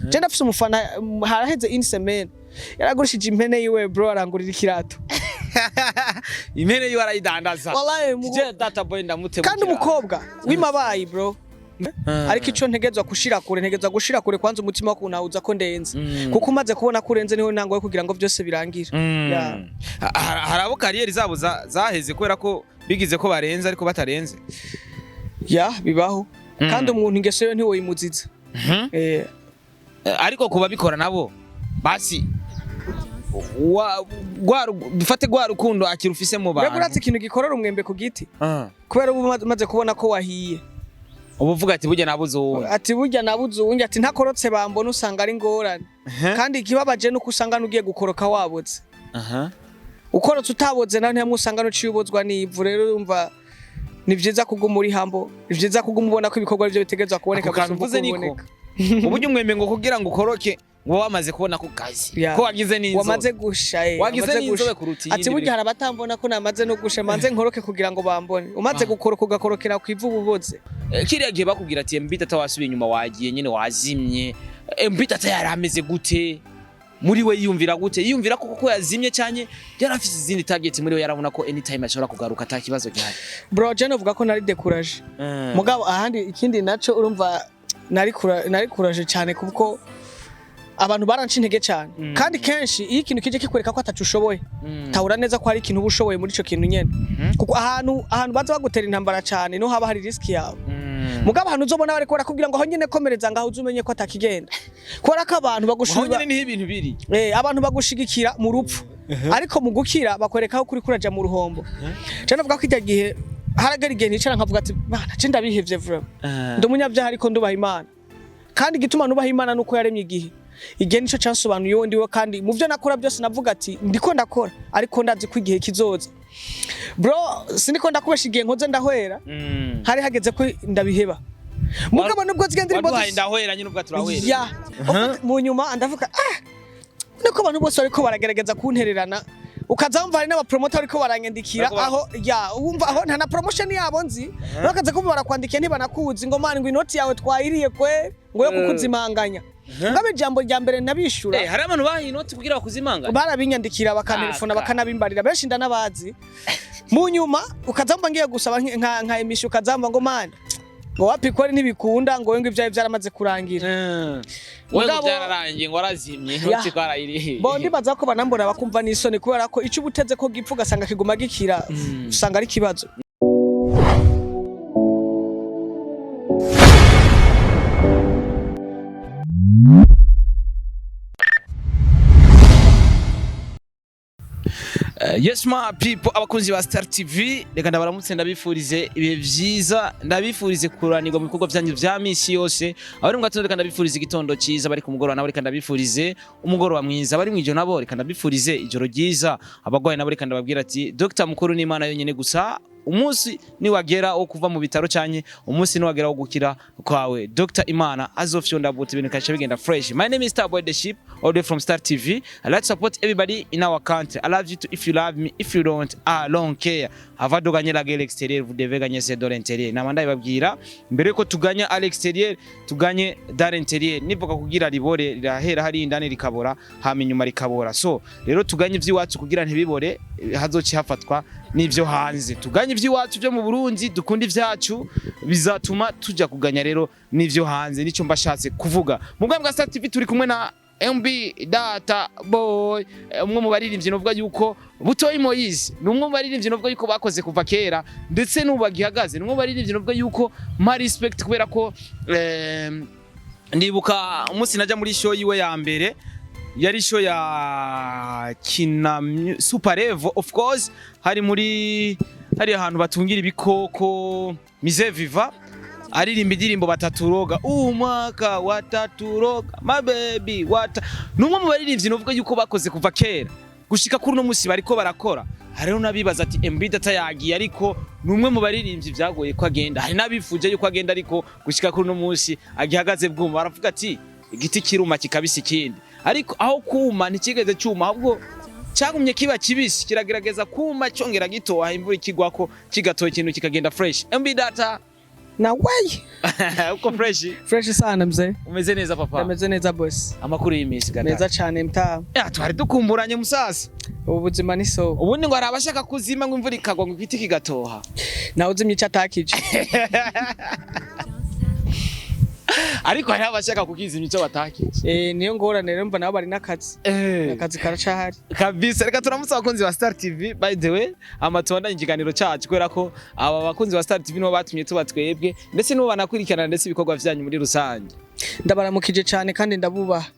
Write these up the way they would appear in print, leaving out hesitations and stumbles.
je ndafise umufana haraheze in semaine yaragurishije impene yiwe bro arangurira ikirato impene yiwe arayidandaza wallahi je data boy ndamutebukira kandi umukobwa wimabayi bro ariko ico ntegezwa gushira kure kwanza umutima wo kunawuza ko ndenze kuko umaze kubona kurenze niho ntango yo kugira ngo byose birangira harabo kariyeri zabo zaheze kubera ko bigize ko barenze ariko batarenze bibaho kandi umuntu ingeso yo ntiwoyimuziza ariko kuba bikora nabo basi dufate gwa rukundo akirufise mu bantu uratse ikintu gikorora umwembe ku giti kubera umaze kubona ko wahiye ubuvuga ati burya nabuze uwundi ati ntakorotse bambona usanga ari ngorane kandi ikibabaje nuko usanga nugiye gukoroka waboze ukorotse utaboze naho ntamwe usanga nuciye ubozwa n'ivu rero urumva ni vyiza kuguma uri hambo ni vyiza kuguma ubona ko ibikorwa byo bitegezwa kuboneka gusa niko uburyo umwembe ngo kugira ngo ukoroke ngo wamaze kubona ku kazi ko wagize n'inzo wamaze gusha wagize n'inzo kuruti ati burya harabatambona ko namaze no gusha manze nkoroke kugira ngo bambone umaze gukoroka ugakorokera ku ivu buboze kiriya gihe bakubwira ati mbita atawasubiye inyuma wagiye nyene wazimye mbita atayarameze gute muri we yiyumvira gute yiyumvira ko yazimye cyane yarafise izindi target muri we yarabona ko anytime ashobora kugaruka atakibazo gihari bro je novuga ko nari découragé mugabo ahandi ikindi naco urumva nari courage cyane kuko abantu baranci intege cyane kandi kenshi iyo ikintu kije kikwereka ko atacu ushoboye tahura neza ko hari ikintu ubushoboye muri ico kintu nyene kuko ahantu baza bagutera intambara cyane no haba hari risk yawe mugabo ahantu uzobona bari kubera kugira ngo aho nyene komereza ngaho uzumenye ko atakigenda kubera ko abantu bagushira nyene ni ibintu biri abantu bagushigikira mu rupfu ariko mu gukira bakwereka ko kuri kuraja mu ruhombo je navuga ko ijya gihe haragera igihe nicara nkavuga ati bana je ndabihevye vraiment ndumunyabyaha ariko ndubaha Imana kandi gituma nubaha Imana nuko yaremye igihe nico cansobanuye wondi we kandi mu byo nakora byose navuga ati ndiko ndakora ariko ndazi ko igihe kizoza bro siniko ndakubesha igihe nkoze ndahwera hari hageze ko ndabiheba mugabo nubwo zigenda irimo ndahwera nyine ubwa turahwera mu nyuma ndavuga niko abantu bose ariko baragerageza kuntererana ukazamva hari n'aba promoter ariko baranyandikira aho wumva aho nta na promotion yabo nzi bakaze ko barakwandikiye ntibanakuzi ngo mani ngo inoti yawe twayiriye kwe ngo yo kukuzimanganya ngabe ijambo rya mbere nabishura hari abantu bahi inoti kugira bakuzimanganya barabinyandikira bakantelefona bakanabimbarira benshi ndanabazi mu nyuma ukazamba ngiye gusaba nka emission ukazamba ngo mani ngo wapi kwari ntibikunda ngo ngo ivyaye byaramaze kurangira wewe byararangiye ngo arazimye inoti kwarayirihe bo ndibaza ko banambora bakumva n'isoni kubera ko ico ubuteze ko gipfu gasanga kiguma gikira usanga ari kibazo Yes my people abakunzi ba Star TV reka ndabaramutse ndabifurize ibihe vyiza ndabifurize kuranirwa mu bikorwa byanyu vya misi yose abari mu gatondo reka ndabifurize igitondo ciza bari ku mugoroba nabo reka ndabifurize umugoroba mwiza bari mu ijoro nabo reka ndabifurize ijoro ryiza abagwaye nabo reka ndababwira ati Dr Mukuru ni Imana yonyene gusa umunsi ni wagera wo kuva mu bitaro cyanye umunsi ni wagera wo gukira kwawe Dr Imana azofyonda buti ibintu kacha bigenda fresh. My name is Starboy the Ship all the way from Star TV. I like to support everybody in our country. I love you too if you love me, if you don't I don't care. Avado gagner la guerre extérieure, vous devez gagner c'est dans l'intérieur. Namanda ibabwira mbere ko tuganya à l'extérieur tuganye dans l'intérieur. Nivuga kugira ribore rirahera hari indane rikabora hama inyuma rikabora. So rero tuganye ivyiwacu kugira ntibibore hazoci hafatwa n'ivyo hanze. Tuganye ivyiwacu byo mu Burundi dukunda ivyacu bizatuma tujya kuganya rero n'ivyo hanze nico mbashatse kuvuga. Mu bwa Star TV turi kumwe na MB Data Boy umwe mu baririmbyi novuga yuko Butoyi Moise ni umwe mu baririmbyi novuga yuko bakoze kuva kera ndetse n'ubu bagihagaze ni umwe mu baririmbyi novuga yuko ma respect kubera ko ndibuka umunsi naja muri show yiwe ya mbere yari show ya kina Super Level of course hari ahantu batungira ibikoko Mise Viva aririmba indirimbo bataturoga umwaka wataturoga my baby numwe mu baririmbyi novuga yuko bakoze kuva kera gushika kuri no musi bariko barakora hariho nabibaza ati MB Data yagiye ariko numwe mu baririmbyi byagoye ko agenda hari nabifuje yuko agenda ariko gushika kuri no musi agihagaze bwumva baravuga ati igiti kiruma kikabisi ikindi ariko aho kuma ntikigeze cyuma ahubwo cyagumye kiba kibisi kiragerageza kuma cyongera gitoha imvura ikigwako kigatoye ikintu kikagenda fresh MB Data na way uko fresh sana mzee. Umeze neza papa? Umeze neza boss. Amakuru y'imisi gata. Neza cyane mta. Twari dukumburanye musasa. Ubuzima ni so. Ubundi ngo arabashaka kuzima ngo imvura ikagwa ngo igiti kigatoha. Nawe uzimye icatakije. Ariko hari abashaka kukizimya icyo batakije. Niyo ngorane rero mba nabo bari nakazi. Nakazi karacahari. Kabisa reka turamutse abakunzi ba Star TV by the way amatunda ikiganiro cyacu kwera ko aba bakunzi ba Star TV nibo batumye tuba twebwe ndetse nibo banakurikirana ndetse ibikorwa byanyu muri rusange. Ndabaramukije cyane kandi ndabubaha.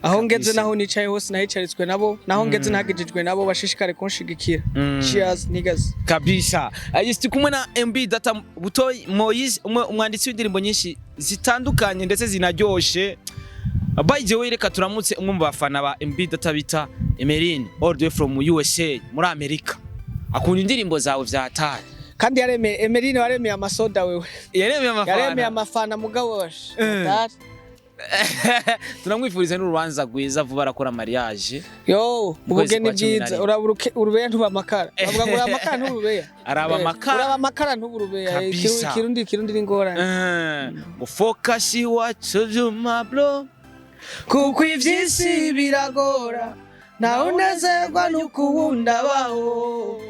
Aho ngeze naho nicaye hose nahicaritswe nabo naho ngeze nagijijwe nabo bashishikare kunshigikira. Cheers niggas. Kabisa. Ayisi kumwe na MB Data Butoyi Moise umwanditsi w'indirimbo nyinshi zitandukanye ndetse zinaryoshe. By the way reka turamutse umwe mu bafana ba MB Data bita Emeline all the way from USA muri Amerika. Akunda indirimbo zawe vyatari. Kandi Emeline waremeye amasoda wewe. Yaremeye amafana mugabo washe. Tunamwifuriza n'urubanza rwiza vuba arakora mariage. Yo, ubugeni bwiza urubeya ntuba makara. Bavuga ngo amakara nturubeya. Araba makara. Uraba makara nturubeya. Kirundi ringorana. Focus wacu vyuma bro. Kuko ivyisi biragora. Na unezerwa n'ukubunda baho.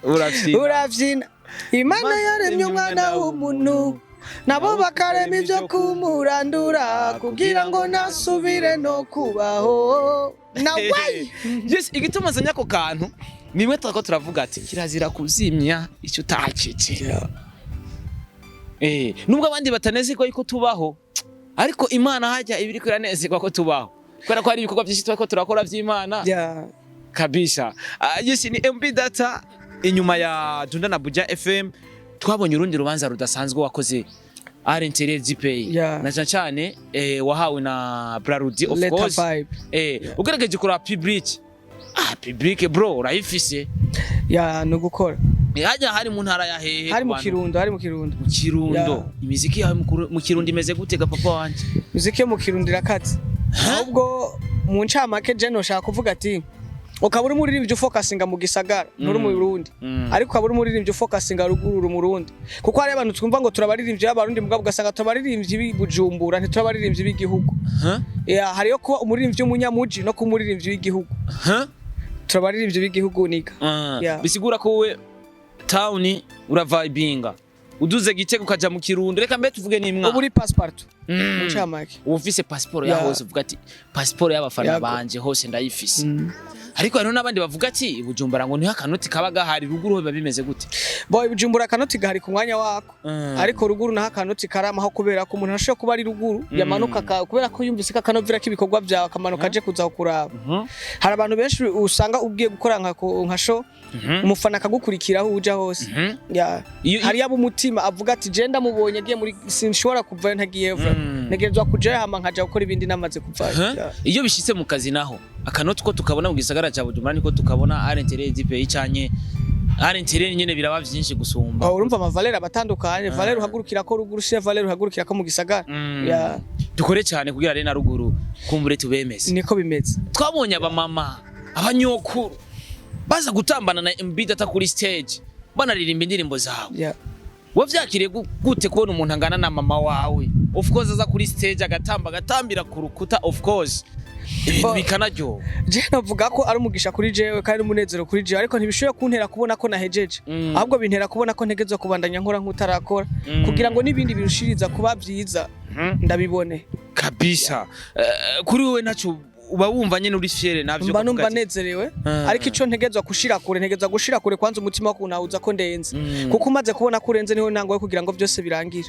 Uravyina. Imana yaremye umwana w'umuntu. Nabo bakarema ivyo kumurandura kugira ngo nasubire no kubaho na way. Yes, igituma zanya ko kantu nimwe twako turavuga ati kirazira kuzimya icyo utakije. Nubwo abandi bataneze ko tubaho ariko Imana hajya ibiri kuranezerwa ko tubaho kubera ko hari ibikorwa byinshi twako turakora by'Imana. Kabisa. Yes, ni MB Data inyuma ya Dunda na BUJA FM twabonye urundi rubanza rudasanzwe wakoze RNTL Pay na cyane wahawe na Brarudi of course ugerageje kura public bro urayifise no gukora hajya hari mu ntara ya hehe hari mu Kirundo imiziki yawe mu Kirundo imeze gutega papa wanje imiziki mu Kirundo irakatse ahubwo mu ncamake je no shaka kuvuga ati ukabura umuririmbyi ufokasinga mu gisagara nuri mu Burundi ariko ukabura umuririmbyi ufokasinga ruguru mu Burundi kuko hari abantu twumva ngo turabaririmbyi y'abarundi mugabo ugasanga turabaririmbyi b'Ibujumbura ntiturabaririmbyi b'igihugu hariyo kuba umuririmbyi w'umunyamuji no kumuririmbyi w'igihugu turabaririmbyi b'igihugu nika bisigura ko we town uravibinga uduze Gitego ukaja mu Kirundo reka mbe tuvuge n'imwa uburi passport mucamake ufise passport ya hose uvuga ati passport y'abafana banje hose ndayifise ariko hano nabandi bavuga ati Bujumbura ngo niho akanoti kaba gahari ruguru biba bimeze gute boy Bujumbura akanoti gahari ku mwanya wako ariko ruguru naho akanoti karama aho kubera ko umuntu ashobora kuba ari ruguru yamanuka kubera ko yumvise akanovira k'ibikorwa byawe akamanuka aje kuza kuraba hari abantu benshi usanga ugiye gukora nka show umufana akagukurikira aho uja hose hari yabo umutima avuga ati je ndamubonye agiye muri sinshobora kuva ntagiye negerezwa kuja hama nkaja gukora ibindi namaze kuva iyo bishitse mu kazi naho akanoti ko tukabona mu gisagara cya Bujumbura niko tukabona RNTL Pay cyanye RNTL nyene biraba byinshi gusumba urumva amavalera abatandukanye valera uhagurukira ko ruguru she valera uhagurukira ko mu gisagara dukore cyane kugira rena ruguru kumbure tubemeze niko bimeze twabonye abamama abanyokuru baza gutambana na MB Data kuri stage banaririmba indirimbo zawe wavyakiriye gute kubona umuntu angana na mama wawe of course aza kuri stage agatambira ku rukuta of course ibintu bikanaryo je navuga ko ari umugisha kuri jewe kandi umunezero kuri jewe ariko ntibishoye kuntera kubona ko nahejeje ahubwo bintera kubona ko ntegezwe kubandanya nkora nk'utarakora kugira ngo nibindi birushiriza kuba byiza ndabibone kabisa kuri wewe naco uba wumva nyene uri fiere navyo mba numva nezerewe ariko ico ntegezwa gushira kure kwanza umutima wako unawuza ko ndenze kuko umaze kubona ko urenze niho ntango yo kugira ngo byose birangire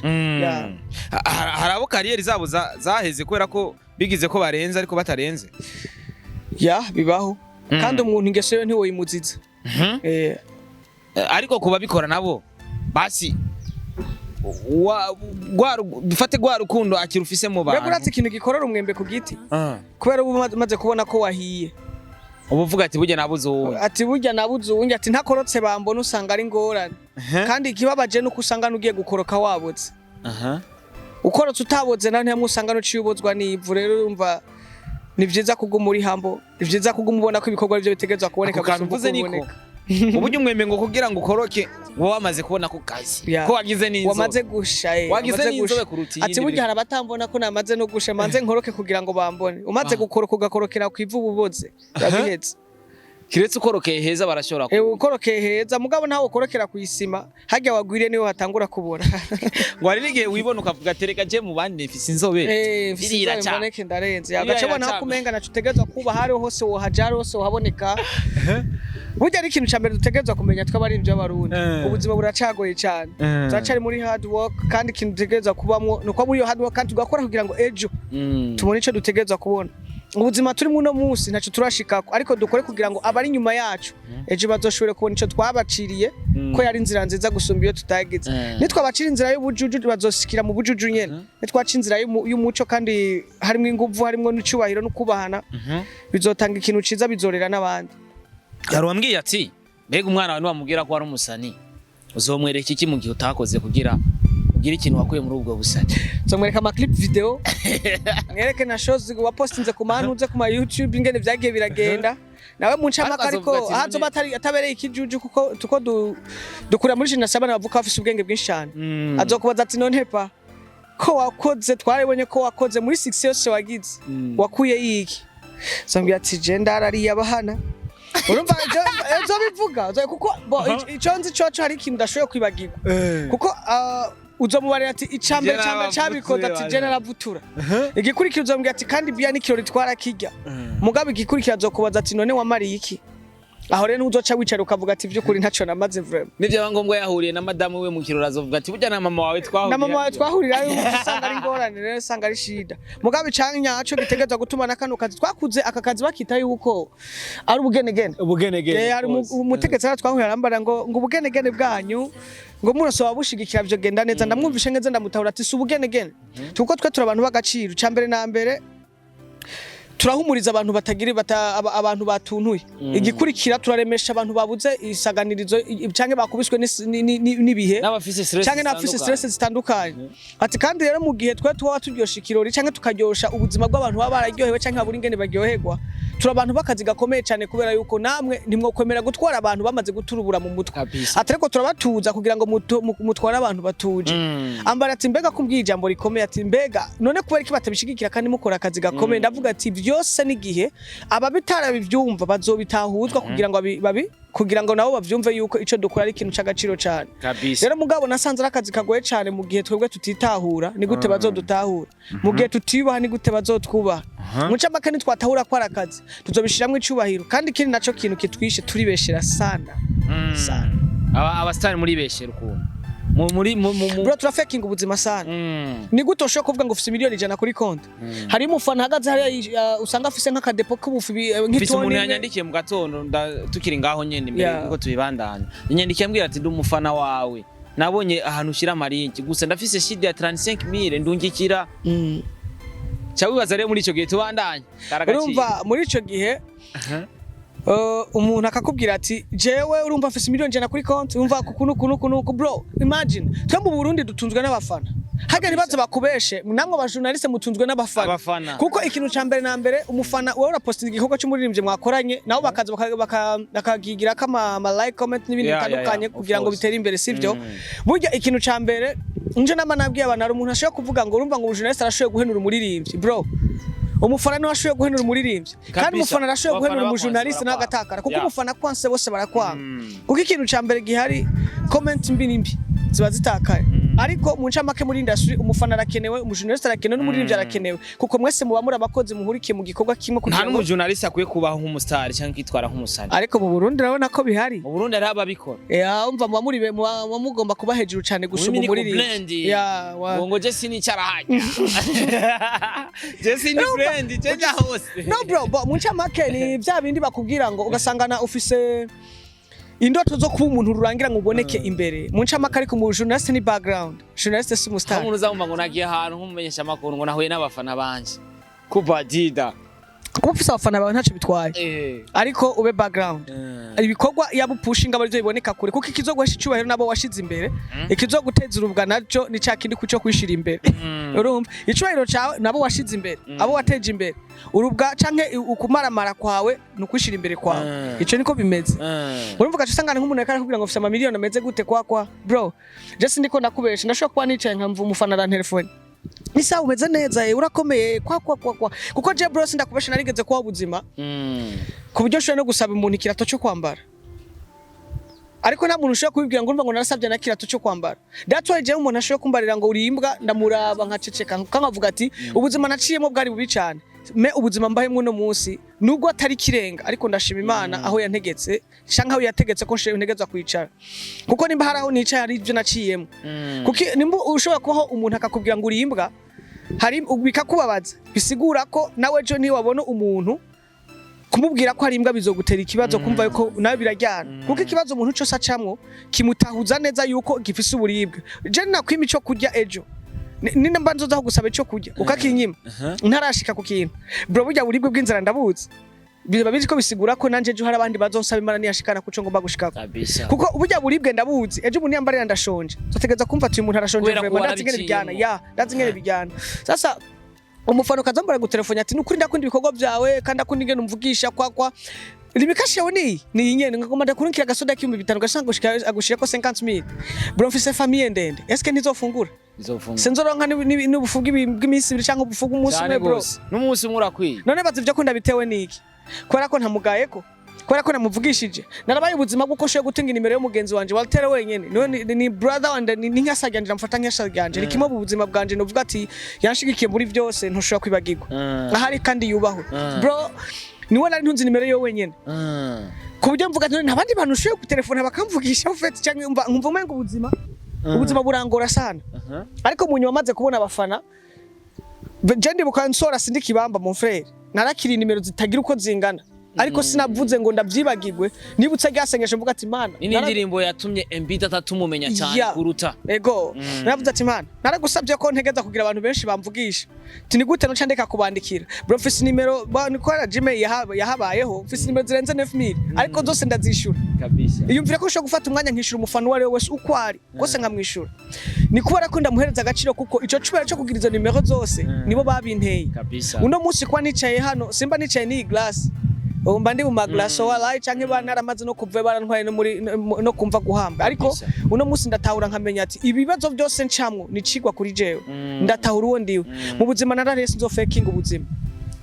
harabo kariyeri zabo zaheze kwera ko bigize ko barenze ariko batarenze bibaho kandi umuntu ingeso yo ntiwoyimuziza ariko kuba bikora nabo basi bifate gwa rukundo akirufise mu bantu Begurati ikintu gikorora umwembe ku giti kubera umaze kubona ko wahiye ubuvuga ati burya nabuze uwundi ati burya nabuze uwundi ati ntakorotse bambona usanga ari ngorane kandi ikibabaje nuko usanga nugiye gukoroka waboze ukorotse utaboze naho ntihamwe usanga nuciye ubozwa n'ivu rero urumva ni vyiza kuguma uri hambo ni vyiza kuguma ubona ko ibikorwa byo bitegezwa kuboneka gusumbuka uburyo umwembe ngo kugira ngo ukoroke ngo wamaze kubona ku kazi ko wagize n'inzobe wamaze gusha wagize n'inzobe kuruti ati burya harabatambona ko namaze no gusha manze nkoroke kugira ngo bambone umaze gukoroka ugakorokera ku ivu buboze babihetse kiretse ukorokeye heza barashobora ukorokeye heza mugabo ntawe ukorokera ku isima hajya wagwiriye niwe hatangura kubora ngo ari n'igihe wibona ukavuga tereka je mu bandi nifise inzobe irira cyane mboneke ndarenze agacabona nako kumenga nacu tegezwa kuba hari hose wohajara hose wohaboneka burya ari ikintu cyambere dutegezwa kumenya twabari ibyo abarundi ubuzima buracagoye cyane turacari muri hard work kandi ikintu dutegezwa kubamwo nuko muri hard work kandi tugakora kugira ngo ejo tubone ico dutegezwa kubona ubuzima turi muno munsi ntaco turashikako ariko dukore kugira ngo abari nyuma yacu ejo bazoshobore kubona ico twabaciriye ko yari inzira nziza gusumba iyo tutageze nitwabacira inzira y'ubujuju bazosikira mu bujuju nyene nitwaca inzira y'umuco kandi harimo inguvu harimo n'icubahiro no kubahana bizotanga ikintu ciza bizorera n'abandi yarwambwiye ati mbega umwana wawe niwamubwira ko ari umusani uzomwereka iki mu gihe utakoze kugira ugira ikintu wakuye muri ubwo busani nzomwereka ama clip video mwereke na shows wapostinze ku mantuze ku ma YouTube ingene vyagiye biragenda nawe muncamaka ariko hazo batari atabereye ikijuju kuko tuko dukura muri jina sabana bavuka bafise ubwenge bwinshi cyane azokubaza ati none pa ko wakoze twarebonye ko wakoze muri 6 yose wagize wakuye yiki zambye ati je ndarari yabahana urumva ejo bivuga kuko iconzi coco hari ikintu ndashoboye kwibagirwa kuko uzomubarira ati icambere cabikoze ati je naravutura igikurikira uzombwira ati kandi bia n'ikirori twarakirya mugabo igikurikira azokubaza ati none wamariye iki aho rero uzoca wicara ukavuga ati vy'ukuri ntaco namaze vraiment nivyo ngombwa yahuriye na madamu we mu kirori azovuga ati burya na mama wawe twahuriye na mama wawe twahurira usanga ari ngorane rero usanga ari shida mugabo icanya aco gitegezwa gutuma na kano kazi twakuze aka kazi bakita yuko ari ubugenegene hari umutegetsi twahurira arambara ngo ubugenegene bwanyu ngo murasoba bushigikira byo genda neza ndamwumvishe ngeze ndamutahura ati su ubugenegene tuko twe turi abantu bagaciro cambere na mbere turahumuriza abantu batagira abantu batuntuye igikurikira turaremesha abantu babuze isaganirizo canke bakubiswe nibihe canke nafise stress zitandukanye ati kandi rero mu gihe twe tuba turyosha ikirori canke tukaryosha ubuzima bw'abantu baba bararyohewe canke aburi ingene baryoherwa turi abantu bakazi gakomeye cyane kubera yuko namwe nimwokwemera gutwara abantu bamaze guturubura mu mutwe atariko turabatuza kugira ngo mutwara abantu batuje ambara ati mbega kumbwiye ijambo rikomeye ati mbega none kubera iki batabishigikira kandi mukora akazi gakomeye ndavuga ati vyose n'igihe ababitara bivyumva bazobitahuzwa kugira ngo nabo bavyumve yuko ico dukora ari ikintu c'agaciro cyane rero mugabo nasanze arakazi kagoye cyane mu gihe twebwe tutitahura ni gute bazodutahura mu gihe tutibaha ni gute bazotwubaha muca makani twatahura ko arakazi tuzobishiramwe icubahiro kandi kindi naco kintu kitwishe turibeshera sana abastari muri beshera ukuntu bro trafficking ubuzima sana ni gute ushobora kuvuga ngo ufise miliyoni 100 kuri konti hari umufana hagaze hari usanga afise nk'akadepo k'ubufi nk'itoni umuntu yanyandikiye mu gatondo tukiri ngaho nyene mbere kuko tubibandanya yanyandikiye ambwira ati ndi umufana wawe nabonye ahantu ushira marinki gusa ndafise shide ya 35000 ndungikira cyabibaza rero muri ico gihe tubandanya urumva muri ico gihe umuntu akakubwira ati jewe urumva afise miliyoni 100 kuri konti urumva kuku bro imagine twe mu Burundi dutunzwe n'abafana haga nibazo bakubeshe namwe ba journaliste mutunzwe n'abafana kuko ikintu cambere na mbere umufana wowe urapostinga igikorwa cy'umuririmbyi mwakoranye nawo bakaza bakagigira kama like comment n'ibindi bitandukanye kugira ngo bitere imbere sivyo burya ikintu cambere nje namanabwiye abantu ari umuntu ashobora kuvuga ngo urumva ngo journaliste arashoye guhenura umuririmbyi bro umufana no ashoye guhenura umuririmbyi kandi umufana arashoye guhenura umujournaliste n'agatakara kuko umufana kwanse bose barakwanga kuko ikintu cambere gihari comment mbi ziba zitakaye ariko mu ncamake muri industry umufana arakenewe umujournaliste arakenewe n'umuririmbyi arakenewe kuko mwese muba muri abakozi muhurikiye mu gikorwa kimwe kugira ngo nta n'umujournaliste akwiye kubaho nk'umustar cyangwa kwitwara nk'umusani ariko mu Burundi urabona ko bihari mu Burundi ari ababikora umva muba muri mugomba kuba hejuru cyane gusuma umuririmbyi ngo je sinicara hanya je sini friend je hose no bro mu ncamake ni bya bindi bakubwira ngo ugasangana ufise indoto zo kuba umuntu rurangira ngo uboneke imbere mu ncamaka ariko mu journaliste ni background journaliste si umustar umuntu uzamva ngo nagiye ahantu nk'umumenyesha makuru ngo nahuye n'abafana banje kuba dida kuba ufise abafana bawe ntacyo bitwaye ariko ube background ibikorwa yaba upushinga bari biboneka kure kuko ikizoguhesha icubahiro nabo washize imbere ikizoguteza urubwa naco ni ca kindi kuco kwishira imbere urumva icubahiro cawe nabo washize imbere abo wateje imbere urubwa canke ukumaramara kwawe nukwishira imbere kwawe ico niko bimeze urumva gace sangana nk'umuntu yakara kugira ngo ufise amamiliyoni ameze gute kwa bro je sindiko ndakubesha ndashobora kuba nicaye nkamva umufana na telefone Nisa umeze neza urakomeye kwa kuko je bro sindakubesha narigeze kwa ubuzima ku buryo shwe no gusaba umuntu ikirato cyo kwambara ariko nta muntu ushobora kubibwira ngo urumva ngo narasabye na kirato cyo kwambara that's why je umuntu ashobora kumbarira ngo urimbwa ndamuraba nkaceceka nkavuga ati ubuzima naciyemo bwari bubi cyane me ubuzima mbahemwe no munsi nubwo atari kirenga ariko ndashima Imana aho yantegetse shanka aho yategetse ko nshewe ntegeza kwicara kuko nimba haraho nicaye ari byo naciyemo kuko nimba ushobora kubaho umuntu akakubwira ngo urimbwa hari bikakubabaza bisigura ko nawe jo ni wabona umuntu kumubwira ko hari imbwa bizogutera ikibazo kumva yuko nawe birajyana kuko ikibazo umuntu cyose acamwo kimutahuza neza yuko gifise uburibwe je nakwima ico kurya ejo nina mbanzo zaho gusaba ico kurya ukakinyima ntarashika ku kintu bro burya buribwe bw'inzara ndabuzi biba bizi ko bisigura ko nanje ejo hari abandi bazonsaba Imana niyashikana kuco ngomba gushikako kuko burya buribwe ndabuzi ejo umuntu yambarira ndashonje zotegeza kumva ati umuntu arashonje vraiment ndazingere bijyana ndazingere bijyana sasa umufano kazambara gutelefone ati nukuri ndakunda ibikorwa byawe kandi akunda ingene umvugisha kwa limikashi yawe ni nyene ngakoma ndakurikira gasoda k'ibihumbi 5 gasanga agushira ko 50000 bro mfise famille ndende eske ntizofungura sinzoronka n'ubufuga bw'iminsi 2 cyangwa ubufuga umunsi umwe bro n'umunsi umwe urakwiye none bazivyo ko ndabitewe niki kubera ko ntamugayeko kubera ko namuvugishije narabaye ubuzima bw'uko shoye gutinga inimero y'umugenzi wanje Walter wenyene ni brother wanje ni nkasaganje ndamfata nkasaganje ni kimwe ubuzima bwanje novuga ati yanshigikiye muri vyose ntushobora kwibagirwa ahari kandi yubaho bro niwe nari ntunzi nimero yo wenyene ku buryo mvuga ati nabandi bantu ushoye ku telefone bakamvugisha ufete cyangwa nkumva umenga ubuzima burangora sana ariko mu nyuma maze kubona abafana je ndi bukansora sindikibamba mon frère narakiri nimero zitagira uko zingana ariko sinavuze ngo ndabyibagirwe nibutse ryasengesho mvuga ati Mana ni indirimbo yatumye Mbita tatumumenya cyane kuruta ego navuze ati Mana naragusabye ko ntegeza kugira abantu benshi bamvugisha ati ni gute no candeka kubandikira bro mfise nimero niko Gmail yahabayeho mfise nimero zirenze 9000 ariko zose ndazishura kabisa iyumvire ko ushobora gufata umwanya nkishura umufano wari wese uko ari gose nkamwishura ni kubera ko ndamuhereza agaciro kuko ico cubera cyo kugira izo nimero zose nibo babinteye kabisa uno munsi kwa nicaye hano simba nicaye ni glass umba ndi mu maglaso walayi canke banaramaze no kuve barantwaye no kumva guhamba ariko uno munsi ndatahura nkamenya ati ibibazo byose ncamwo nicigwa kuri jewe ndatahura uwo ndiwe mu buzima nararese nzo faking ubuzima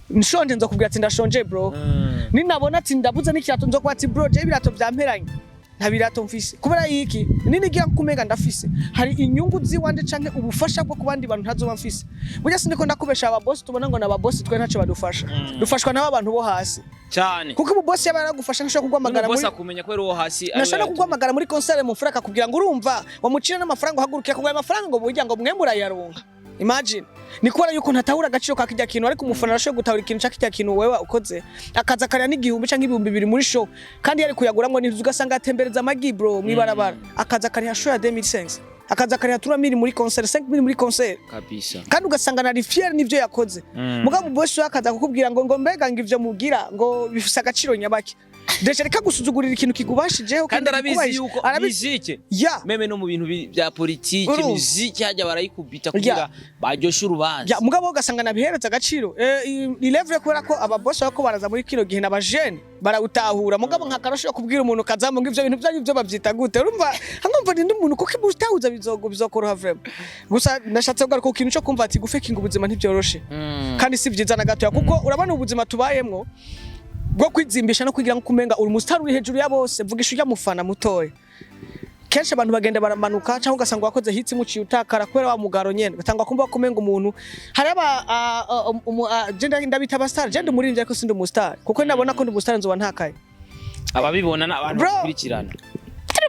nshonje nzokubwira ati ndashonje bro ninabona ati ndabuze n'ikirato nzokwa ati bro je birato vyamperanye nta birato mfise kubera yiki ninigira kumenga ndafise hari inyungu ziwande canke ubufasha bwo kubandi bantu ntazoba mfise burya sindiko ndakubesha aba boss tubona ngo naba boss twe ntaco badufasha dufashwa nabo abantu bo hasi cyane kuko ubu boss yaba yaragufasha nshaka kugwamagara muri boss akumenya ko wo hasi nashaka kugwamagara muri concert mu furaka kugira ngo urumva wamucira n'amafaranga uhagurukiye kugwa amafaranga ngo burya ngo mwemura yaronka imagine ni kubera yuko ntatahura agaciro ka kijya kintu ariko umufana arashoye gutahura ikintu cya kijya kintu wewe ukoze akaza karya n'igihumbi canke ibihumbi 2 muri show kandi yari kuyaguramwe n'inzu ugasanga atembereza amagi bro mwibarabara akaza karya show ya 2005 akaza karya 3000 muri concert 5000 muri concert kabisa kandi ugasanga nari fier n'ivyo yakoze mugabo boss akaza kukubwira ngo mbega ngo ivyo mugira ngo bifise agaciro nyabaki Deje reka gusuzugurira ikintu kigubashijeho kandi arabizi yuko muzike meme no mu bintu bya politiki muzike hajya barayikubita kugira bajyoshe urubanza mugabo ugasanga nabihereza agaciro ni level kubera ko aba boss bako baraza muri kino gihe n'abajene barawutahura mugabo nkakarasho kubwira umuntu kazamo ngo ivyo bintu byanyu byo bavyita gute urumva hangomva ndi umuntu kuko ibutahuza bizokoroha vraiment gusa nashatse kugaruka ku kintu cyo kumva ati gufekinga ubuzima ntibyoroshe kandi si byiza na gato kuko urabona ubuzima tubayemwo bwo kwizimbisha no kugira ngo kumenga uri mustar uri hejuru ya bose vugisha ujya mufana mutoye kenshi abantu bagenda baramanuka cyangwa ugasanga wakoze hitsi muciye utakara kwera wa mugaro nyene batangwa kumva kumenga umuntu haraba gender ndabita abastar gender muri nje ko sindi umustar kuko nabona ko ndi umustar nzoba ntakaye ababibona n'abantu bakurikirana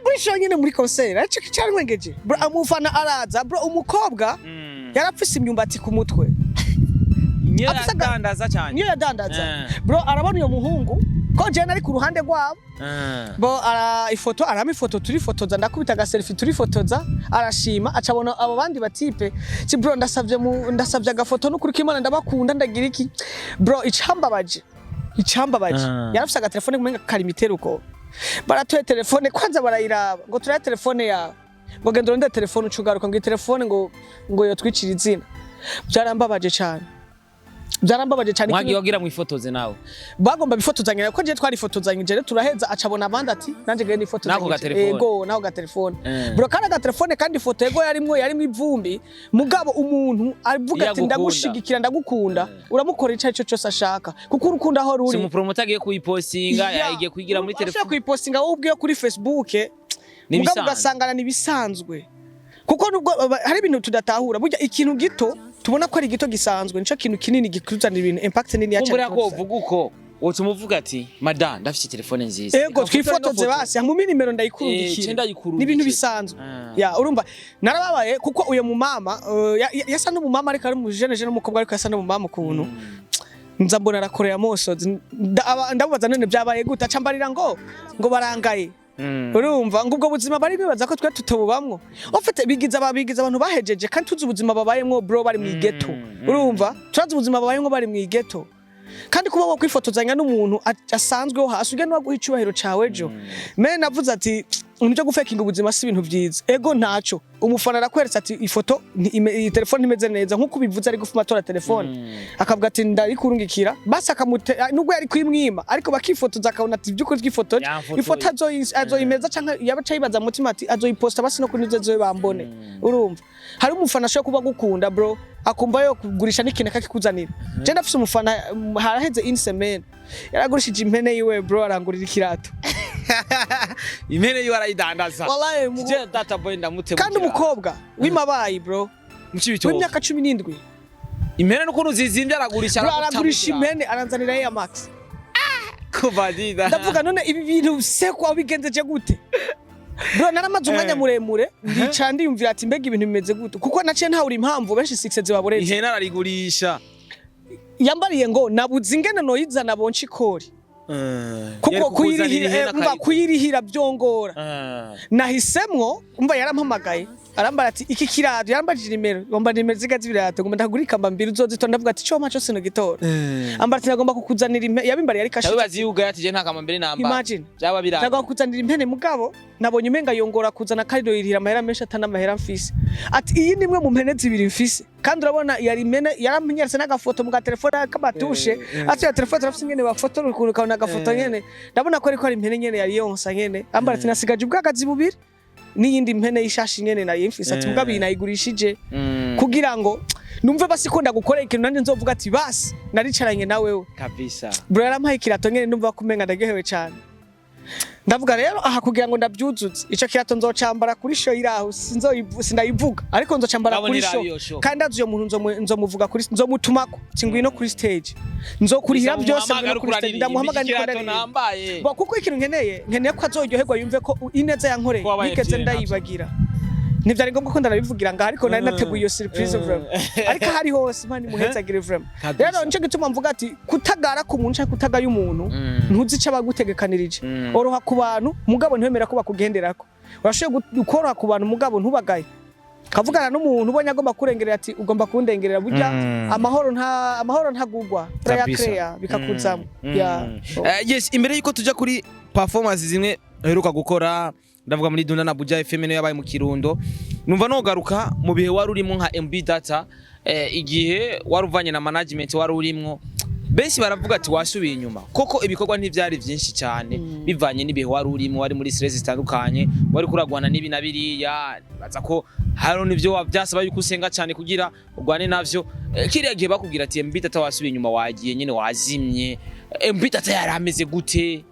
muri show nyene muri concert aco cyari wengeje bro amufana araza bro umukobwa yarapfise imyumbati ku mutwe niyo yadandaza cyane niyo yadandaza bro arabona uyo muhungu ko je nari ku ruhande rwabo bo ifoto arama ifoto turi fotoza ndakubita ga selfie turi fotoza arashima acabona abo bandi batipe ci bro ndasavye agafoto no kuri kimana ndabakunda ndagira iki bro icambabaje icambabaje yarafise agatelefone kumenga karimitera uko baratoye telefone kwanza barayiraba ngo turaya telefone yawe ngo genda urondere telefone ucugaruka ngo telefone ngo yotwicira izina byarambabaje cyane mwagiye wagira mu ifotoze nawe bagomba bifotozanya ko je twari fotozanya je turaheza acabona abandi ati nanje gende ifotozanya ego naho ga telefone bro kana ga telefone kandi ifoto ego yarimwo ivumbi mugabo umuntu avuga ati ndagushigikira ndagukunda uramukora icayi cyo cyose ashaka kuko urukunda aho ruri si mu promoter agiye kuyipostinga yagiye kuyigira muri telefone kuyipostinga wowe ubwiye kuri Facebook mugabo ugasangana nibisanzwe kuko nubwo hari ibintu tudatahura burya ikintu gito tubona ko ari gito gisanzwe nico kintu kinini gikuzana ibintu impact nini ya cyane ko uvuga uko utumuvuga ati madam ndafite telefone nziza ego twifotoze basi mu nimero ndayikurungikira n'ibintu bisanzwe ya urumva narababaye kuko uyo mu mama yasa no mu mama ariko ari mu jeune n'umukobwa ariko yasa no mu mama kuntu nza mbona arakorera mosozi ndabubaza none byabaye gute acambarira ngo barangaye urumva ngo ubwo buzima bari bibaza ko twe tutobubamwo ofite bigiza abantu bahejeje kandi tuzi ubuzima babayemwo bro bari mu ghetto urumva turazi ubuzima babayemwo bari mu ghetto kandi kuba wo kwifotozanya n'umuntu asanzweho hasi ugenda waguha icubahiro cawe jo me navuze ati nibyo gufekinga ubuzima si ibintu byiza ego ntaco umufana arakweretse ati ifoto iyi telefone imeze neza nkuko bivuze ari gufuma tora telefone akavuga ati ndarikurungikira basi akamute nubwo yari kwimwima ariko bakifotoza akabona ati byukuri twifotoje ifoto azoyimeza canka yabaca yibaza mutima ati azoyiposta basi no kuri nizo bambone urumva hari umufana ashobora kuba gukunda bro akumva yo kugurisha n'ikintu kakikuzanira je ndafise umufana haraheze insemene yaragurishije impene yiwe bro arangurira ikirato impene yiwe arayidandaza wallahi je data boy ndamutebukira kandi umukobwa w'imabayi bro w'imyaka 17 impene no kuntu zizimbye aragurisha impene aranzanira ya max kubadida ndavuga none ibi bintu sekwa bigenzeje gute bro naramaze umwanya muremure ndica ndiyumvira ati mbega ibintu bimeze gute kuko naciye ntawuri impamvu benshi 6 zibaboretse ihene ararigurisha yambariye ngo nabuze ingene noyizana bonci kori kuko kuyirihira byongora nahisemwo umva yarampamagaye arambara ati iki kirado yarambajije nimero ngomba nimero zigazi birato ngomba ndagurika mbambiri uzozitonda ndavuga ati cyo sino gitora ambara ati nagomba kukuzanira yabimbari yari kashi yabibazi yuga ati je nta kamambiri namba imagine byaba birato nagomba kukuzanira impene mugabo nabonye umenga yongora kuzana karido yirihira amahera menshi atana amahera mfise ati iyi nimwe mu mpene zibiri mfise kandi urabona yari impene yaramenyeretse n'agafoto mu telefone akabatushe ati ya telefone turafise ingene bafotora ukuntu kabona agafoto nyene ndabona ko ari impene nyene yari yonsa nyene ambara ati nasigaje ubwagazi bubiri n'iyindi mpene y'ishashi nyene nari mfise ati mugabo inayigurishije kugira ngo numve basi ko ndagukorera ikintu nanje nzovuga ati basi naricaranye nawewe kabisa bro yarampaye kirato nyene ndumva kumenga ndagehewe cyane ndavuga rero aha kugira ngo ndabyuzuze ico kirato nzocambara kuri show iraho sindayivuga ariko nzocambara kuri show kandi azuye umuntu nzomuvuga kuri nzomutumako cingwino kuri stage nzokurihira byose kuri stage ndamuhamagara ndikora nambaye kuko ikintu nkeneye ko azoryoherwa yumve ko ineza yankoreye nikeze ndayibagira ntivyari ngombwa ko ndanabivugira ngaho ariko nari nateguye iyo surprise vraiment ariko hari hose mani muhezagire vraiment rero nico gituma mvuga ati kutagara ku muntu cyangwa kutagaye umuntu ntuzi ico abagutegekanirije oroha ku bantu mugabo ntwemera ko bakugenderako urashoboye gukora ku bantu mugabo ntubagaye kavugana n'umuntu ubonye agomba kurengerera ati ugomba kundengerera burya amahoro ntagugwa prayer bikakuzamo yes imbere yuko tuja kuri performance zimwe heruka gukora ndavuga muri Dunda na BUJA FM no yabaye mu Kirundo numva no garuka mu bihe wari urimo nka MB data igihe waruvanye na management wari urimo benshi baravuga ati wasubiye inyuma koko ibikorwa ntivyari byinshi cyane bivanye n'ibihe wari urimo wari muri stress zitandukanye wari kuragwana nibi nabiriya baza ko haro nivyo wavyasaba yuko usenga cyane kugira ugwane navyo kiriya gihe bakubwira ati MB data wasubiye inyuma wagiye nyine wazimye MB data yarameze gute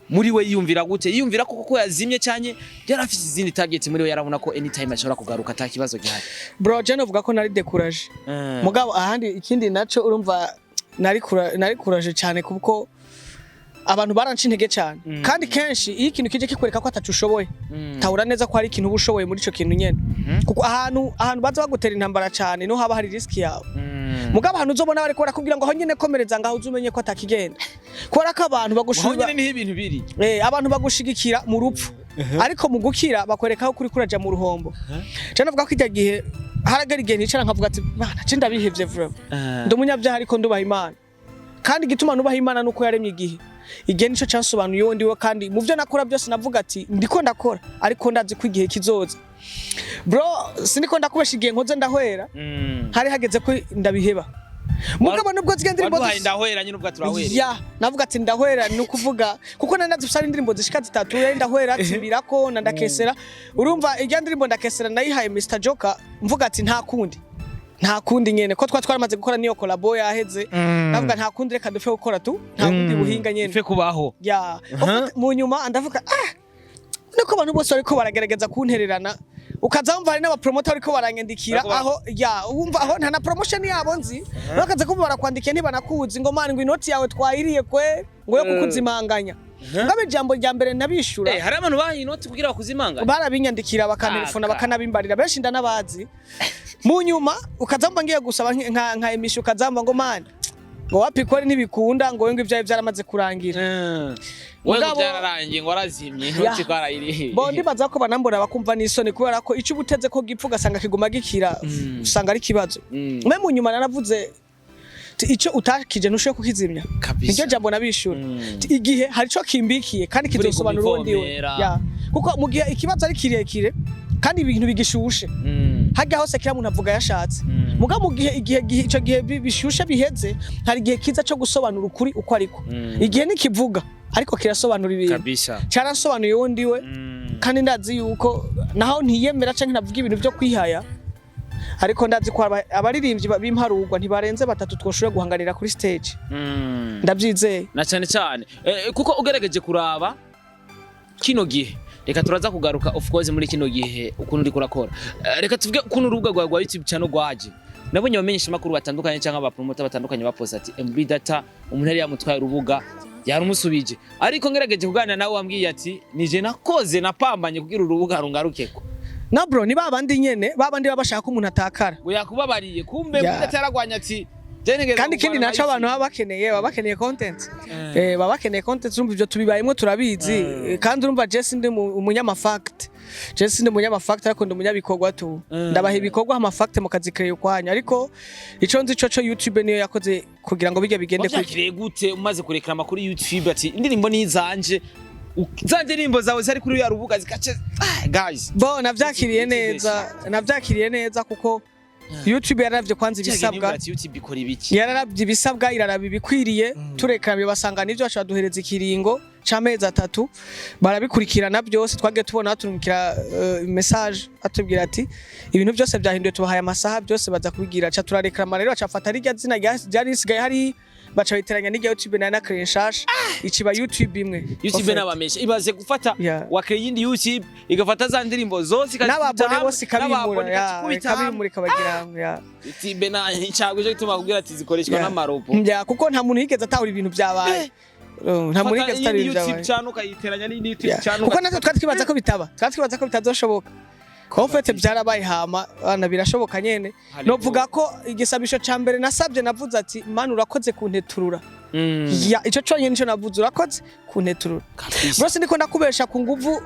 muri we yumvira gute yumvira ko yazimye cyane yarafite izindi target muri we yarabona ko anytime ashobora kugaruka atakibazo gihari bro je novuga ko nari découragé mugabo ahandi ikindi naco urumva nari courage cyane kuko abantu baranci intege cyane kandi kenshi iyo ikintu kije kikwereka ko atacushoboye tawura neza ko hari ikintu ubushoboye muri ico kintu nyene kuko ahantu baza bagutera intambara cyane no haba hari risk yawe mugabo hano uzobona bari kora kugira ngo aho nyene komereza ngaho uzumenye ko atakigenda kora ko abantu bagushura nyene ibintu biri abantu bagushigikira mu rupfu ariko mu gukira bakwereka ko kuri kuraja mu ruhombo cyane navuga ko ijya gihe haragara igihe nicara nkavuga ati bana je ndabihevye vraiment ndumunyabyaha ariko ndubaha Imana kandi gituma nubaha Imana nuko yaremye igihe nico cansobanuye wondi we kandi mu byo nakora byose navuga ati ndiko ndakora ariko ndazi ko igihe kizoza bro siniko ndakubesha igihe nkoze ndahwera hari hageze ko ndabiheba mugabo nubwo zigenda indirimbo ndahwera nyine ubwo turahwera ya navuga ati ndahwera ni ukuvuga kuko nanazifisa indirimbo zishika zitatu ndahwera ati birako ndakesera urumva irya ndirimbo ndakesera nayihaye Mr Joker mvuga ati nta kundi nyene ko twaramaze gukora niyo collabo yaheze navuga nta kundi reka dufe gukora tu nta kundi buhinga nyene fe kubaho ya mu nyuma ndavuga niko abantu bose bariko baragerageza kuntererana ukazamva hari n'aba promoter bariko baranyandikira aho ya wumva aho nta na promotion yabo nzi bakaze kuba barakwandikiye ntibanakuzi ngo mani ngo inoti yawe twahiriye kwe ngo yo kukuzimanganya ngabe ijambo rya mbere nabishura hari abantu bahiye inoti kugira bakuzimanganya barabinyandikira bakantelefona bakanabimbarira benshi ndanabazi mu nyuma ukazamba ngiye gusaba nka emission ukazamba ngo mani ngo wapi kore ntibikunda ngo ngo ivyaye byaramaze kurangira Wewe byararangiye ngo warazimye inoti kwarayirihe bo ndibaza ko banambona bakumva n'isoni kubera ko ico ubuteze ko gipfu gasanga kiguma gikira usanga ari kibazo mwe mu nyuma naravuze ico utakije ntushoye kukizimya niryo jambo nabishura igihe hari ico kimbikiye kandi kizosobanura urundi we ya kuko mu gihe ikibazo ari kirekire kandi ibintu bigishushe hajya hose kira muntu avuga yashatse muga mu gihe ico gihe bishushe biheze hari igihe kiza cyo gusobanura ukuri uko ariko igihe nikivuga ariko kirasobanura ibintu kabisa cyarasobanuye wundi we kandi ndazi yuko naho ntiyemera canke navuga ibintu byo kwihaya ariko ndazi ko abaririmbyi b'imparugwa ntibarenze batatu twoshoye guhanganira kuri stage ndabyizeye na cyane kuko ugerageje kuraba kino gihe reka turaza kugaruka of course muri kino gihe ukuntu uri kurakora reka tuvuge ukuntu urubuga rwa YouTube channel rwaje nabonye bamenyesha makuru batandukanye cyangwa aba promoter batandukanye baposta ati MB data umuntu yari yamutwaye urubuga yarumusubije ariko ngerageje kuganira nawe wambwiye ati nije nakoze napambanye kugira urubuga rungarukeko na bro ni babandi nyene babandi babashaka ko umuntu atakara ngo yakubabariye kumbe data yaragwanya ati kandi kindi naco abantu baba bakeneye content baba bakeneye content urumva ivyo tubibayemo turabizi kandi urumva Jesse ndi umunyamafact ariko ndi umunyabikorwa tu ndabaha ibikorwa amafact mu kazi kreye kwanya ariko ico nzi co YouTube niyo yakoze kugira ngo bige bigende kuri gute umaze kurekera amakuru YouTube ati indirimbo nizanje zanje indirimbo zawe zari kuri ya rubuga zikace guys bo navyakiriye neza kuko YouTube yararavye kwanza ibisabwa YouTube ikora ibiki yararavye ibisabwa iraraba ibikwiriye turekana bibasanga nivyo ashaka duhereza ikiringo c'amezi 3 barabikurikirana byose twage tubona baturungikira message atubwira ati ibintu byose byahinduye tubahaye amasaha byose baza kubigira ca turarekana rero acafata rijya zina ryari risigaye hari baca biteranya n'ijya YouTube na Crenshash ikiba YouTube imwe YouTube n'abamesha ibaze gufata wakire yindi YouTube igafata za ndirimbo zose n'ababone bose kabimura kabagira YouTube na icyago cyo gituma kugira ati zikoreshwa n'amaropo kuko nta muntu yigeze atahura ibintu byabaye nta muri gastari YouTube channel kayiteranya n'indi YouTube channel kuko natwe twatwibaza ko bitazoshoboka ko fete byarabaye hama bana birashoboka nyene novuga ko igisabisho ca mbere nasabye navuze ati man urakoze kunteturura ya ico cyonyene nico navuze urakoze kunteturura bose ndiko ndakubesha ku nguvu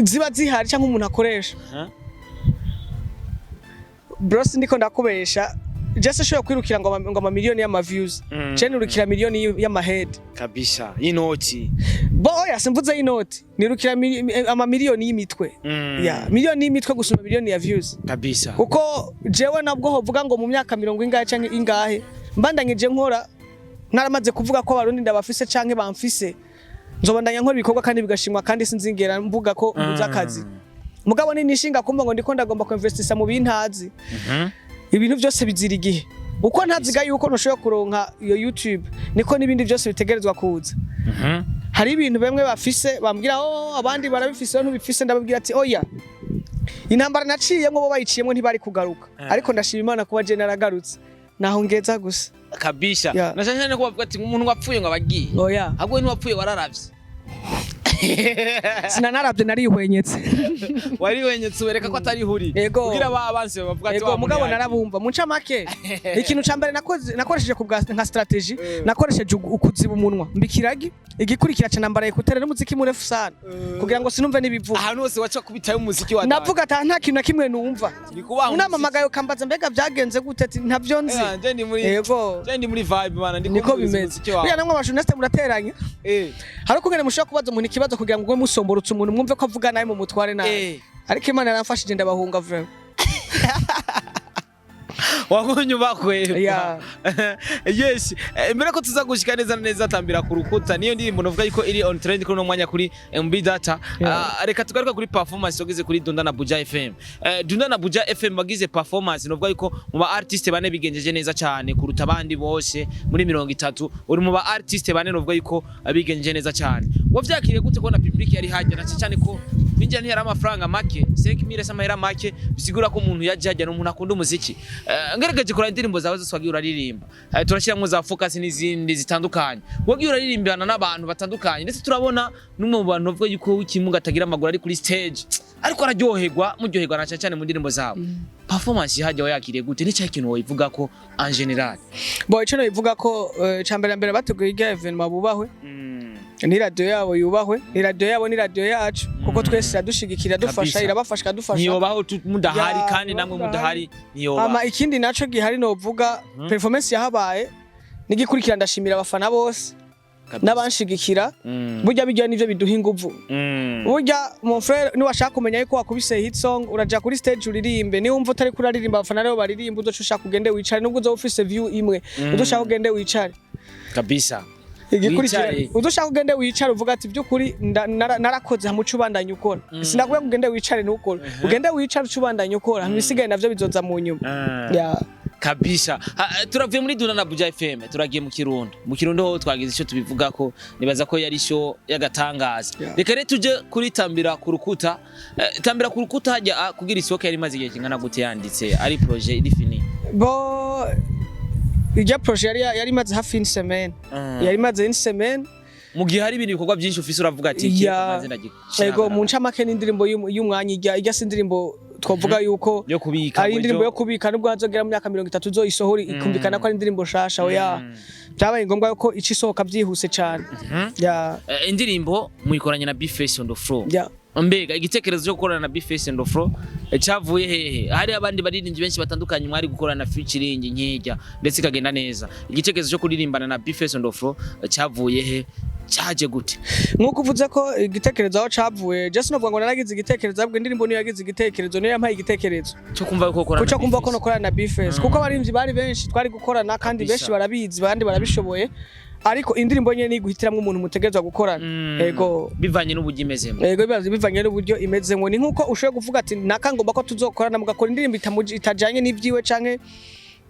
ziba zihari cyangwa umuntu akoresha bros ndiko ndakubesha Jesse shoye kwirukira ngo ama miliyoni y'ama views cene urukira miliyoni y'ama head kabisa inoti boya simvuze inoti nirukira ama miliyoni y'imitwe ya miliyoni y'imitwe gusuma miliyoni ya views kabisa kuko jewe nabwo hovuga ngo mu myaka 40 ingahe canke ingahe mbandanyije nkora naramaze kuvuga ko abarundi ndabafise canke bamfise nzobandanya nkora ibikorwa kandi bigashimwa kandi sinzingera mvuga ko muza akazi mugabo ni nishinga kumva ngo ndiko ndagomba ku investisa mu bintazi ibintu byose bizira igihe uko ntaziga yuko ntushobora kuronka iyo YouTube niko nibindi byose bitegerezwa kuza hari ibintu bemwe bafise bambwira abandi barabifise ntubifise ndababwira ati oya intambara naciyemo bo bayiciyemo ntibari kugaruka ariko ndashima Imana kuba je naragarutse naho ngeza gusa kabisha nashanje no kuvuga ati umuntu wapfuye ngo abagiye oya ahubwo ni wapfuye wararavye sinanaravye narihwenyetse wari wenyetse ubereka ko atari huri kugira abanse bavuga ati ego mugabo narabumva munca make ikintu ca mbere nakoresheje nka strategy nakoresheje ukuziba umunwa mbikiragi igikurikira ca nambaraye kutere n'umuziki murefu sana kugira ngo sinumve nibivuga ahantu hose waca kubitayo umuziki wa navuga ata nta kintu na kimwe numva unamamagayo kambaza mbega byagenze gute ntavyo nzi ego je ndi muri vibe bana niko bimeze kugira namwe abashuneste murateranya hari kugene mushaka kubaza umuntu ikibazo kugira ngo musomborutse umuntu mwumve ko avuga naye mu mutware naye ariko Imana yaramfashije ndabahunga vraiment wagonye bakweba yes mbere ko tuza gushika neza neza tambira ku rukuta niyo ndirimbo novuga yuko iri on trend kuri no mwanya kuri MB data reka tugaruka kuri performance yogeze kuri Dunda na BUJA FM Dunda na BUJA FM bagize performance novuga yuko mu ba artiste bane bigenjeje neza cyane kuruta abandi bose muri 30 uri mu ba artiste bane novuga yuko bigenjeje neza cyane wavyakiriye gute ko na public yari hajya cyane ko binjya ntiyari amafaranga make 5000 samahera make bisigura ko umuntu yajya n'umuntu akunda umuziki ngerageje kora indirimbo zawe zose wagiye uraririmba turashyiramo za focus n'izindi zitandukanye wagiye uraririmbana n'abantu batandukanye ndetse turabona n'umwe mu bantu bavuga yuko w'ikimunga atagira amaguru ari kuri stage ariko araryoherwa muryoherwa na cyane mu ndirimbo zawe performance yahajya wayakiriye gute ni cyo kintu woyivuga ko en general boy cyo bivuga ko cambere bateguye event mabubahwe ni radio yabo yubahwe ni radio yabo ni radio yacu kuko twese yadushigikira dufasha irabafashika dufasha niyo baho mudahari kandi namwe mudahari niyo ama ikindi naco gihari no vuga performance yahabaye nigikurikira ndashimira abafana bose n'abanshigikira burya bijya nivyo biduha inguvu burya mon frère ni washaka kumenya yuko wakubise hit song uraja kuri stage uririmbe ni wumva utari kuraririmba abafana rero baririmba uzoshaka kugende wicare nubwo uzo ufise view imwe uzoshaka kugende wicare kabisa igikurikira udushaka ugende wicare uvuga ati byukuri narakoze hamucu bandanye ukora sinakuye kugende wicare n'ukora ugende wicare ucubandanye ukora hamisigaye navyo bizoza mu nyuma kabisa turavuye muri Dunda na BUJA FM turagiye mu Kirundo ho twagize icyo tubivuga ko nibaza ko yari show yagatangaza reka rero tuje kuri tambira ku rukuta hajya kugira isoka yari maze igihe kingana gute yanditse ari projet iri fini bo ijya projet yari maze hafi une semaine yari maze une semaine mu gihe hari ibintu bikorwa byinshi ufise uravuga ati kimaze ndagishaka yego mu ncamake n'indirimbo y'umwanya ijya sindirimbo twavuga yuko ari indirimbo yo kubika nubwo hazogera mu myaka 30 zo isohori ikumvikana ko ari indirimbo shasha oya byabaye ngombwa yuko ici sohoka byihuse cyane indirimbo muyikoranye na Vyose on the floor mbega igitekerezo cyo gukorana na Vyose on the floor cyavuye hehe hari abandi baririmbyi benshi batandukanye mwari gukorana featuring nkijya ndetse ikagenda neza igitekerezo cyo kuririmbana na Vyose on the floor cyavuye he cyaje gute nkuko uvuze ko igitekerezo aho cyavuye just no ngo naragize igitekerezo abwe indirimbo niyo yagize igitekerezo niyo yampaye igitekerezo cyo kumva ko gukorana cyo kumva ko no korana na Vyose kuko abarimvyi bari benshi twari gukorana kandi benshi barabizi bandi barabishoboye ariko indirimbo nyene ni guhitiramwe umuntu mutegezwa gukorana yego bivanye n'uburyo imezemo yego bivanye n'uburyo imezemo ni nkuko ushoye kuvuga ati nakangomba ko tuzokorana mugakora indirimbo itajanye n'ivyiwe canke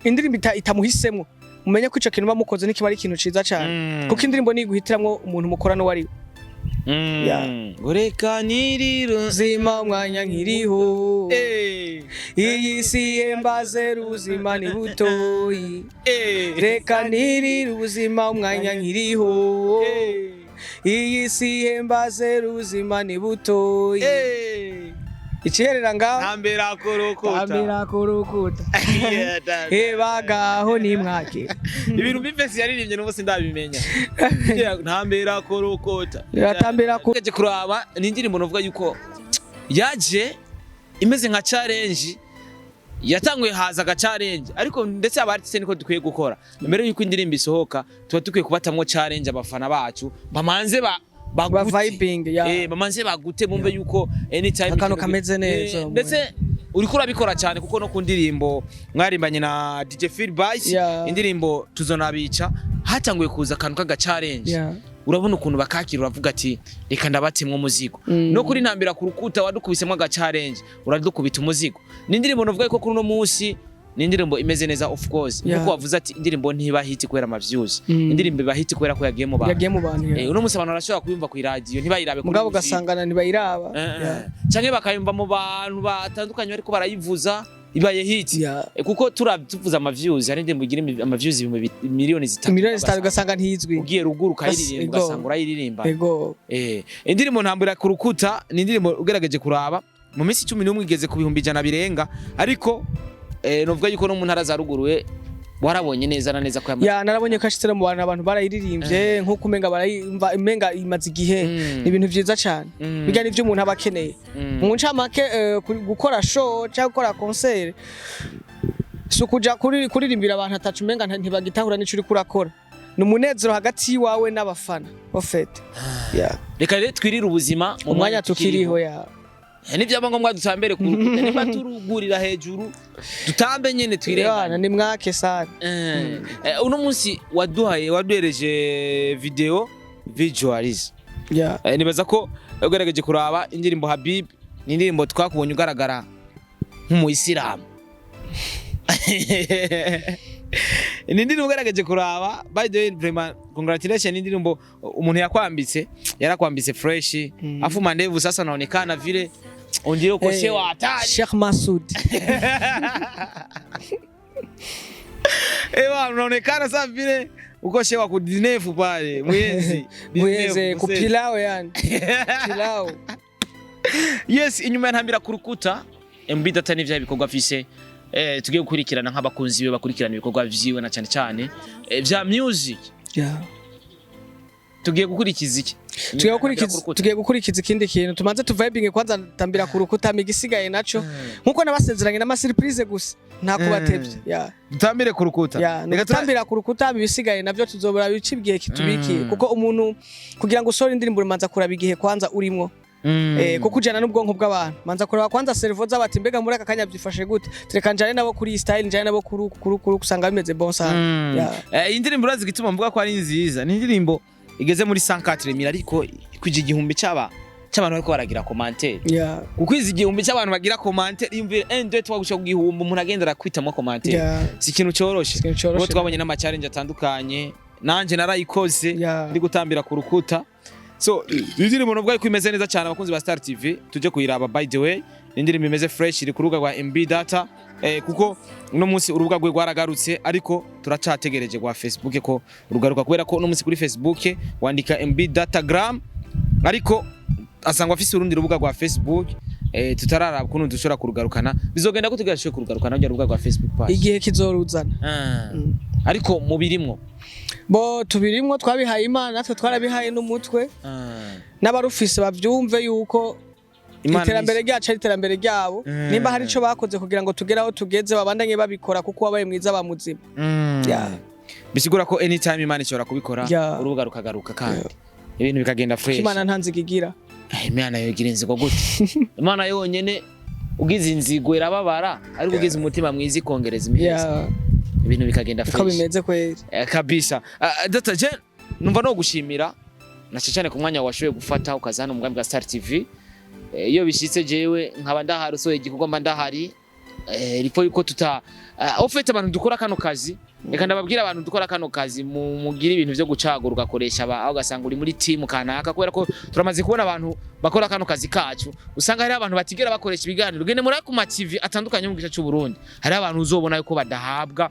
indirimbo itamuhisemo umenye ko ico kintu bamukoze nikiba ari ikintu ciza cyane kuko indirimbo ni guhitiramwe umuntu mukorana wari Goreka niriro zima mwanya nkiriho iyi si yembaze ruzima ni butoyi reka niriro uzima mwanya nkiriho iyi si yembaze ruzima ni butoyi ichiherera ngaho tambira kurukuta ebagaho ni mwake ibintu Vyose yaririmbye n'ubu sindabimenya tambira kurukuta tambira kurukuta kuraba ni indirimbo novuga yuko yaje imeze nka challenge yatanguye haza ga challenge ariko ndetse abartiste niko dukwiye gukora mbere yuko indirimbo isohoka tuba dukwiye kubatamwo challenge abafana bacu bamanze vibing bamanze bagute bumve yuko anytime akano kameze neza ndetse uriko urabikora cyane kuko no ku ndirimbo mwarimbanye na DJ Feedback indirimbo tuzonabica hatanguye kuza akantu kaga challenge urabona ukuntu bakakira uravuga ati reka ndabatemwe umuzigo no kuri ntambira ku rukuta wadukubisemo aga challenge uradukubita umuzigo n'indirimbo novuga ko kuri no munsi n'indirimbo imeze neza of course kuko wavuze ati indirimbo ntiba hiti kwera ama views indirimbo iba hiti kwera ko yagiye mu bantu uno musabano arashobora kuyumva ku radio ntibayirabe kuri mugabo gasangana ntibayiraba canke bakayumva mu bantu batandukanye bariko barayivuza ibaye hit kuko tuvuza ama views hari ndimbo igira ama views miliyoni zitatu ugasanga ntizwi ugiye ruguru kayiririmba ugasanga urayiririmba indirimbo ntambura ku rukuta ni indirimbo ugerageje kuraba mu minsi 11 igeze ku bihumbi 100 birenga ariko novuga yuko no mu ntara za ruguruwe warabonye neza na neza ko narabonye ko ashitse mu abantu barayiririmbye nko kumenga barayimva imenga imaze igihe ni ibintu byiza cyane biga nivyo umuntu aba akeneye mu ncamake gukora show cyangwa gukora concert sukuja kuririmbira abantu atacu menga ntibagitahura n'ico uri kurakora numunezero hagati wawe n'abafana ofete reka rero twirira ubuzima mu mwanya tukiriho nivyaba ngombwa dutambere ku rukuta niba turugurira hejuru dutambe nyene twirengana ni mwake sana uno munsi waduhereje video visualize nibaza ko ugerageje kuraba indirimbo Habib ni indirimbo twakubonye ugaragara nk'umuyisilamu ni indirimbo ugerageje kuraba by the way vraiment congratulations ni indirimbo umuntu yarakwambitse fresh afuma ndevu sasa naonekana vile ondio ko shewa hatari Sheikh Masud unaonekana sasa vile uko shewa kudinefu pale mwezi kupilao yani pilao yes inyuma ntambira ku rukuta mbida tani vya bikorwa afise tugiye gukurikirana nk'abakunzi be bakurikirana ibikorwa vyiwe na cyane vya music tugiye gukurikiza iki tugiye gukurikiza ikindi kintu tumanze tuvibinge kwanza tambira ku rukuta migisigaye naco nkuko nabasezeranye n'ama surprise gusa nta kubatevye dutambire ku rukuta tambira ku rukuta bisigaye navyo tuzobora bicibigihe kitubikiye kuko umuntu kugira ngo usore indirimbo manza kuraba igihe kwanza urimwo kuko ujana n'ubwonko bw'abantu manza kuraba kwanza servo z'abati mbega muri aka kanya byifashe gute tureka njane nabo kuri style njane nabo kuri kusanga bimeze bon sana indirimbo urazi gituma mvuga ko ari nziza ni indirimbo igeze muri 104 ariko kwije igihumbi cy'abantu bariko baragira commentaire kukwiza igihumbi cy'abantu bagira commentaire imvire 1 2 twagusha kugihumba umuntu agendera kwitamo commentaire si ikintu cyoroshe bo twabonye n'ama challenge atandukanye nanje narayikoze ndi gutambira ku rukuta so indirimbo nubwo ari kwimeze neza cyane abakunzi ba Star TV tuje kuyiraba by the way indirimbo imeze fresh iri ku rubuga rwa MB Data kuko uno munsi urubuga rwe rwaragarutse ariko turacategereje rwa Facebook ko urugaruka kubera ko uno munsi kuri Facebook wandika MB Datagram ariko asangwa afise urundi rubuga rwa Facebook tutararaba kuno dushora kurugarukana bizogenda kutugashoye kurugarukana rya rubuga rwa Facebook page igihe kizoruzana ariko mubirimwo bo tubirimwo twabihaye Imana natwe twarabihaye n'umutwe n'abarufise bavyumve yuko iterambere ryacu ari iterambere ryabo nimba hari ico bakoze kugira ngo tugeraho tugeze babandanye babikora kuko wabaye mwiza bamuzima bisigura ko anytime Imana ishobora kubikora urubuga rukagaruka kandi ibintu bikagenda fresh Imana ntanzigigira Imana yogira inzigo gute Imana yonyene ugize inzigo irababara ariko ugize umutima mwiza ikongereza imiheza ibintu bikagenda fresh ko bimeze kweri kabisa data je numva no gushimira na cyane ku mwanya washoye gufata ukazana umugambi wa Star TV iyo bishitse jewe nkaba ndahari so igikorwa mba ndahari ripo yuko ofete abantu dukora kano kazi reka ndababwira abantu dukora kano kazi mugira ibintu byo gucagura ugakoresha aho gasanga uri muri team kanaka kubera ko turamaze kubona abantu bakora kano kazi kacu usanga hari abantu batigera bakoresha ibiganiro gende muri ku ma TV atandukanye mu gice cy'u Burundi hari abantu uzobona yuko badahabwa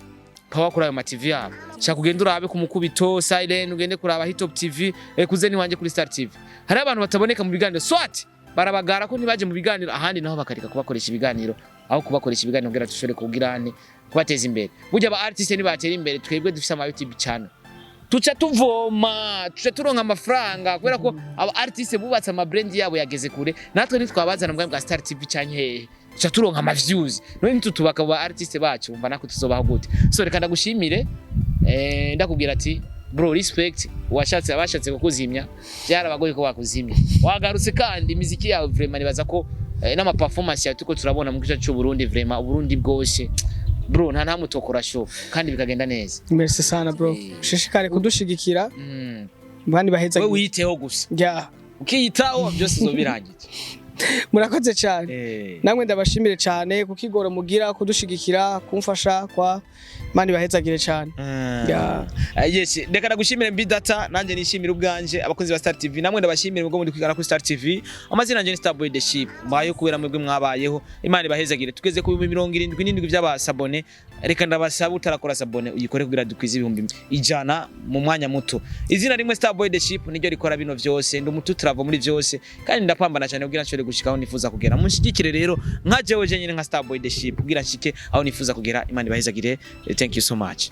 pawa kuri ayo ma TV yabo shaka kugenda urabe ku mukubito silent ugende kuraba Hitop TV kuzeni wanje kuri Star TV hari abantu bataboneka mu biganiro swat barabagara ko ntibaje mu biganiro ahandi naho bakarika kubakoresha ibiganiro aho kubakoresha ibiganiro ngira tushore kubwirane kubateza imbere burya aba artiste ni batera imbere twebwe dufise ama YouTube channel tuca tuvoma tuca turonka amafaranga kubera ko aba artiste bubatse ama brand yabo yageze kure natwe nitwabazana mu bwa Star TV canke tuca turonka ama views none nitutubaka aba artiste bacu umva nako tuzobaho gute so reka ndagushimire ndakubwira ati bro respect abashatse kukuzimya byarabagoye ko bakuzimya wagarutse kandi imiziki yawe vraiment nibaza ko n'ama performance yawe tuko turabona mu gice cy'u Burundi vraiment Burundi bwoshe bro nta mutokora show kandi bikagenda neza merci sana bro shishikare kudushigikira bandi baheza we witeho gusa yeah ukiyitaho byose zobirangije murakoze cyane namwe ndabashimire cyane kukigoro mugira kudushigikira kumfasha kwa mani bahezagire cyane yes reka nagushimire mbi data nanje nishimira ubwanje abakunzi ba Star TV namwe ndabashimire ubwo muri kwigana ku Star TV amazina nanje ni Starboy the Ship mbaye kubera mwebwe mwabayeho imana bahezagire tugeze ku 77 by'abasabone reka ndabasaba utarakora sabone uyikore kugira dukwize ibihumbi ijana mu mwanya muto izina rimwe Starboy the Ship niryo rikora bino byose ndumutu travo muri byose kandi ndapambana cyane kugira nshobore gushikaho nifuza kugera munshigikire rero nka Jewe nyine nka Starboy the Ship kugira nshike aho nifuza kugera imana bahezagire thank you so much